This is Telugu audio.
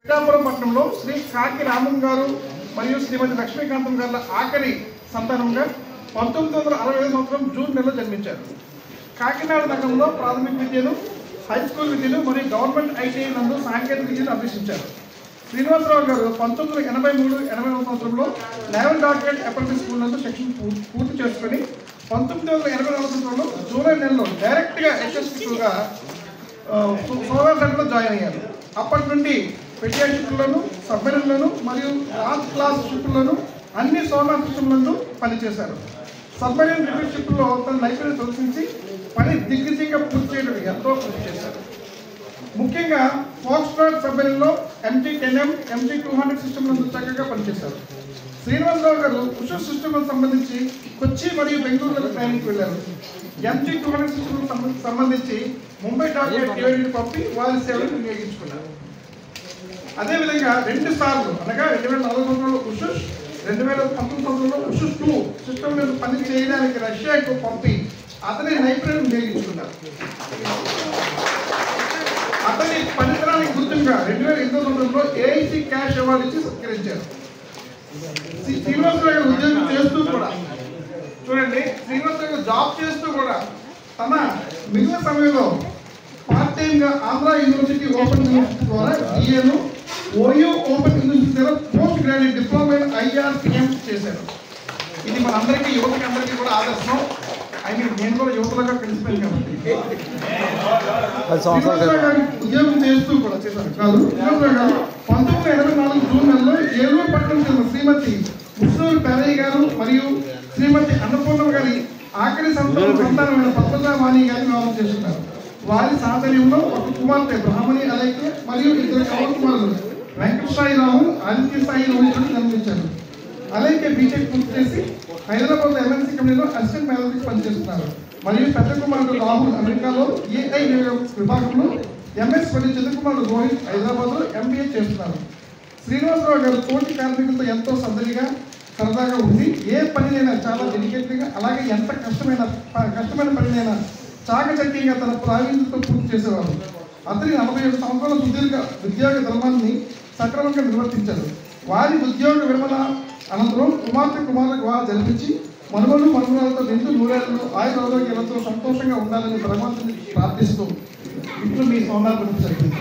శ్రీకాకుళం పట్టణంలో శ్రీ కాకి రామం గారు మరియు శ్రీమతి లక్ష్మీకాంతం గారి ఆఖరి సంతానంగా 1965 సంవత్సరం జూన్ నెలలో జన్మించారు. కాకినాడ నగరంలో ప్రాథమిక విద్యను, హై స్కూల్ విద్యను మరియు గవర్నమెంట్ ఐటీఐ నందు సాంకేతిక విద్యను అభ్యసించారు. శ్రీనివాసరావు గారు 1983-84 సంవత్సరంలో నేవల్ డాక్టరేట్ అప్రెంటిస్ స్కూల్ నందు శిక్షణ పూర్తి చేసుకుని 1984 సంవత్సరంలో జూలై నెలలో డైరెక్ట్గా HSC2గా సోలార్ సెంటర్లో జాయిన్ అయ్యారు. అప్పటి నుండి పెట్రోల్ షిప్లను, సబ్మెరీన్లను మరియు లార్జ్ క్లాస్ షిప్లను అన్ని సోలార్ సిస్టమ్లందు పనిచేశారు. సబ్మెరీన్ రిపీట్ షిప్లో తన నైపుణ్యం ప్రదర్శించి పని దిగ్విజయంగా పూర్తి చేయడం ఎంతో కృషి చేశారు. ముఖ్యంగా ఫాక్స్ట్రాట్ సబ్మెరీన్లో MG-10M, MG-200 సిస్టమ్లందు చక్కగా పనిచేశారు. శ్రీనివాసరావు గారు ఉషస్ సిస్టమ్కు సంబంధించి కొచ్చి మరియు బెంగళూరులో ట్రైనింగ్కి వెళ్ళారు. MG-200 సిస్టమ్కు సంబంధించి ముంబై డాక్టరేట్ పంపి వారి సేవలను వినియోగించుకున్నారు. అదేవిధంగా 2 సార్లు అనగా 2004 సంవత్సరంలో ఉషస్, 2019 సంవత్సరంలో ఉషస్-2 సిస్టమ్ మీద పని చేయడానికి రష్యాకు పంపి అతని నైపుణ్యం వినియోగించుకున్నారు. అతని పనితనానికి గుర్తుగా 2008 సంవత్సరంలో AIC క్యాష్ అవార్డు ఇచ్చి సత్కరించారు. శ్రీనివాసరావు గారు ఉద్యోగం చేస్తూ కూడా చూడండి, శ్రీనివాసరావు గారు జాబ్ చేస్తూ కూడా తన మిగిలిన సమయంలో పార్ట్ టైమ్గా ఆంధ్ర యూనివర్సిటీ ఓపెన్ యూనివర్సిటీ ద్వారా BAను, OU ఓపెన్ యూనివర్సిటీ ద్వారా పోస్ట్ గ్రాడ్యుయేట్ డిప్లొమా IRPM చేశారు. ఇది మన అందరికీ, యువతకి అందరికీ కూడా ఆదర్శం. నేను కూడా యువతలుగా కలిసిపోయాను కాబట్టి ఉద్యోగం చేస్తూ కూడా చేశారు కాదు. శ్రీనివాసరావు గారు 1984 జూన్ నెలలో ఏలూరు పట్టణం చెందిన శ్రీమతి ముస్సూరు పేరయ్య గారు మరియు శ్రీమతి అన్నపూర్ణ గారి ఆఖరి సంతానమైన పద్మజావాణి గారిని వివాహం చేస్తున్నారు. వారి సాధర్యంలో ఒక కుమార్తె బ్రాహ్మణి అలైక్య మరియు 2 కవల కుమారులు వెంకటసాయి రాహుల్, ఆదిత్య సాయి రోహితులు జన్మించారు. అలైక్య బీటెక్ పూర్తి చేసి హైదరాబాద్ MNC కంపెనీలో అసిస్టెంట్ మేనేజర్ పనిచేస్తున్నారు. మరియు పెద్ద కుమారుడు రాహుల్ అమెరికాలో AI విభాగంలో MS మరియు చిన్న కుమారుడు రోహిత్ హైదరాబాద్లో MBA చేస్తున్నారు. శ్రీనివాసరావు గారు తోటి కార్మికులతో ఎంతో సదరిగా సరదాగా ఉండి ఏ పనినైనా చాలా డెడికేటెడ్గా, అలాగే ఎంత కష్టమైన పనినైనా చాకచక్యంగా తన ప్రావీణ్యతతో పూర్తి చేసేవారు. అతని 47 సంవత్సరాల సుదీర్ఘ ఉద్యోగ ధర్మాన్ని సక్రమంగా నిర్వర్తించారు. వారి ఉద్యోగ విరమణ అనంతరం కుమారులకు వారు జరిపించి మనుమరాలతో నిండు నూరేళ్లు ఆయురారోగ్యాలతో సంతోషంగా ఉండాలని భగవంతుని ప్రార్థిస్తూ ఇప్పుడు మీ సోమవారం గురించి జరిగింది.